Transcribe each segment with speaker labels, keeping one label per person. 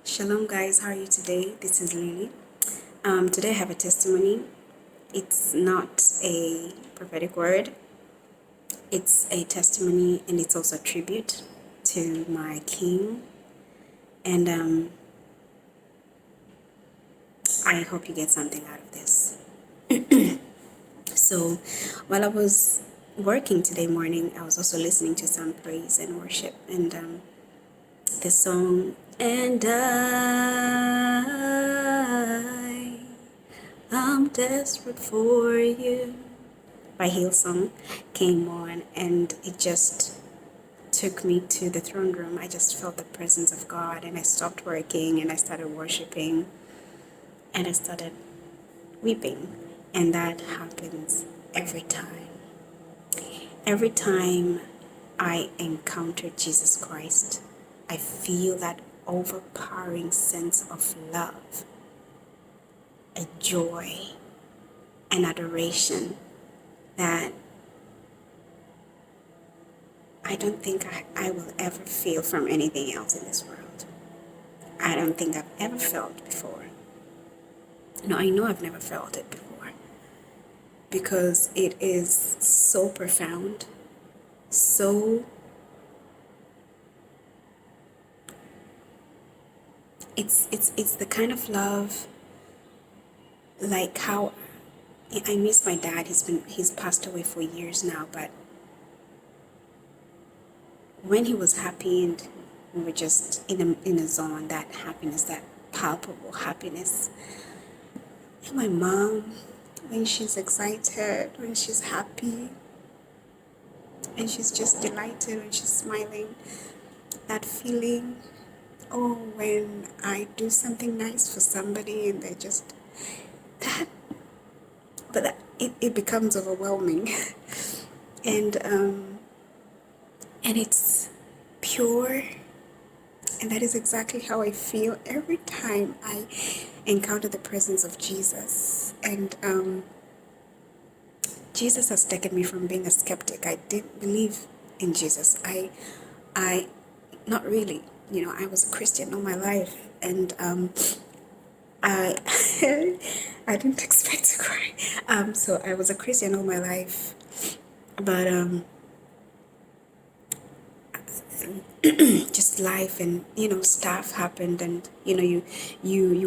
Speaker 1: Shalom, guys. How are you today? This is Lily. Today I have a testimony. It's not a prophetic word, it's a testimony and it's also a tribute to my king. And I hope you get something out of this. So, while I was working today morning, I was also listening to some praise and worship. And the song, and I'm desperate for you by Hillsong came on, and it just took me to the throne room. I just felt the presence of God, and I stopped working and I started worshiping and I started weeping. And that happens every time. Every time I encounter Jesus Christ, I feel that overpowering sense of love, a joy, an adoration that I don't think I will ever feel from anything else in this world. I don't think I've ever felt before. No, I know I've never felt it before because it is so profound, so it's the kind of love like how I miss my dad. He's passed away for years now, but when he was happy and we were just in a zone, that happiness, that palpable happiness. And my mom, when she's excited, when she's happy, and she's just delighted when she's smiling, that feeling. Oh, when I do something nice for somebody and they just that, but it becomes overwhelming, and it's pure. And that is exactly how I feel every time I encounter the presence of Jesus. And Jesus has taken me from being a skeptic. I didn't believe in Jesus. I not really. I was a Christian all my life, and I I didn't expect to cry. So I was a Christian all my life, but just life and stuff happened, and you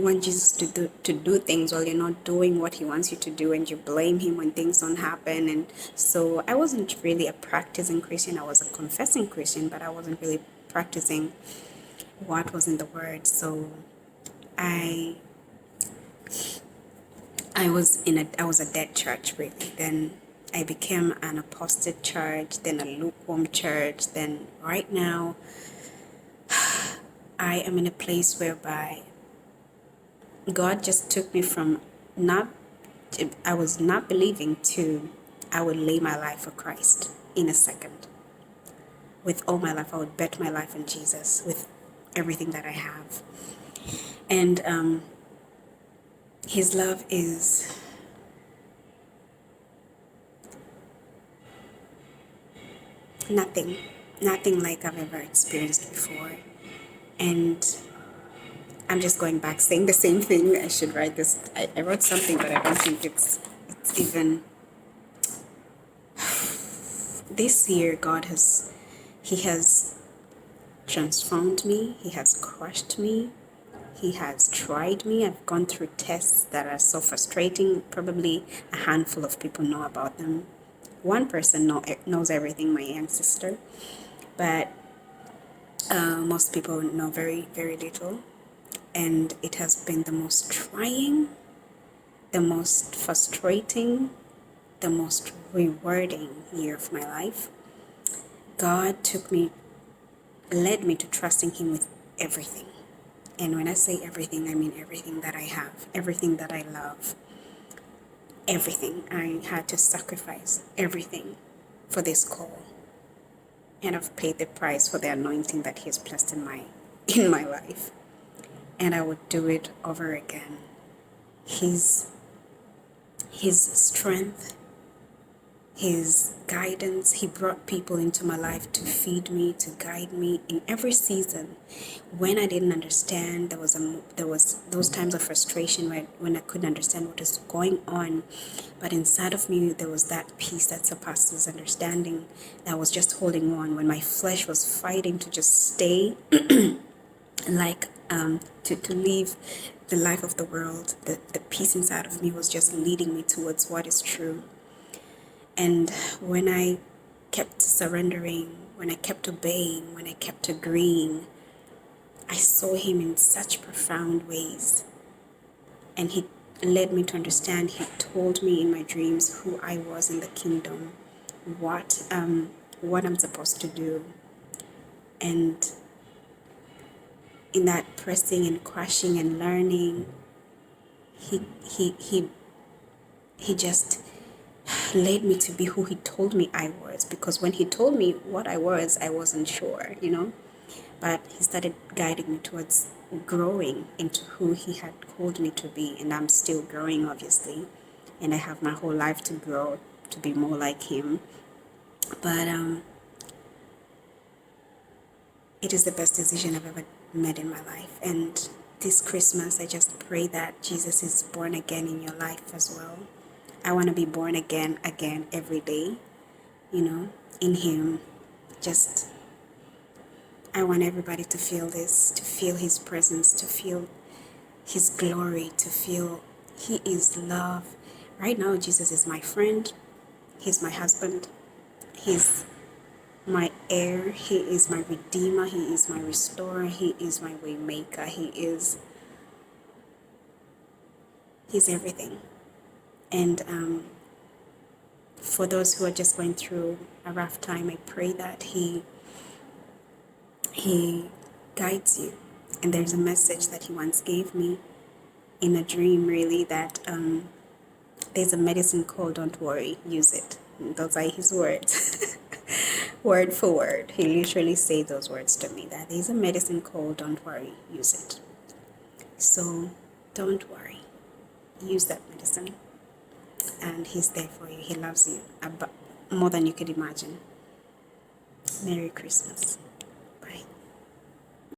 Speaker 1: want Jesus to do things while you're not doing what he wants you to do, and you blame him when things don't happen. And so I wasn't really a practicing Christian. I was a confessing Christian, but I wasn't really practicing what was in the word. So I I was a dead church, really. Then I became an apostate church, then a lukewarm church. Then right now, I am in a place whereby God just took me from I was not believing to I would lay my life for Christ in a second. With all my life, I would bet my life on Jesus with everything that I have. And his love is nothing like I've ever experienced before. And I'm just going back saying the same thing. I should write this. I wrote something, but I don't think it's even. This year, He has transformed me. He has crushed me. He has tried me. I've gone through tests that are so frustrating. Probably a handful of people know about them. One person knows everything, my young sister. But most people know very, very little. And it has been the most trying, the most frustrating, the most rewarding year of my life. God led me to trusting him with everything. And when I say everything, I mean everything that I have, everything that I love, everything. I had to sacrifice everything for this call. And I've paid the price for the anointing that he has placed in my life. And I would do it over again. His strength, His guidance. He brought people into my life to feed me, to guide me in every season. When I didn't understand, there was those times of frustration when I couldn't understand what is going on. But inside of me, there was that peace that surpasses understanding that was just holding on when my flesh was fighting to just stay like to live the life of the world. The peace inside of me was just leading me towards what is true. And when I kept surrendering, when I kept obeying, when I kept agreeing, I saw him in such profound ways. And he led me to understand. He told me in my dreams who I was in the kingdom, what I'm supposed to do. And in that pressing and crushing and learning, he just led me to be who he told me I was, because when he told me what I wasn't sure, but he started guiding me towards growing into who he had called me to be. And I'm still growing, obviously, and I have my whole life to grow to be more like him. But it is the best decision I've ever made in my life. And this Christmas, I just pray that Jesus is born again in your life as well. I want to be born again every day, in him. I want everybody to feel this, to feel his presence, to feel his glory, to feel he is love. Right now, Jesus is my friend. He's my husband. He's my heir. He is my redeemer. He is my restorer. He is my way maker. He's everything. And for those who are just going through a rough time, I pray that he guides you. And there's a message that he once gave me in a dream, really, that there's a medicine called "Don't worry, use it." Those are his words. Word for word, he literally said those words to me, that there's a medicine called "Don't worry, use it." So don't worry, use that medicine, and he's there for you. He loves you more than you could imagine. Merry Christmas.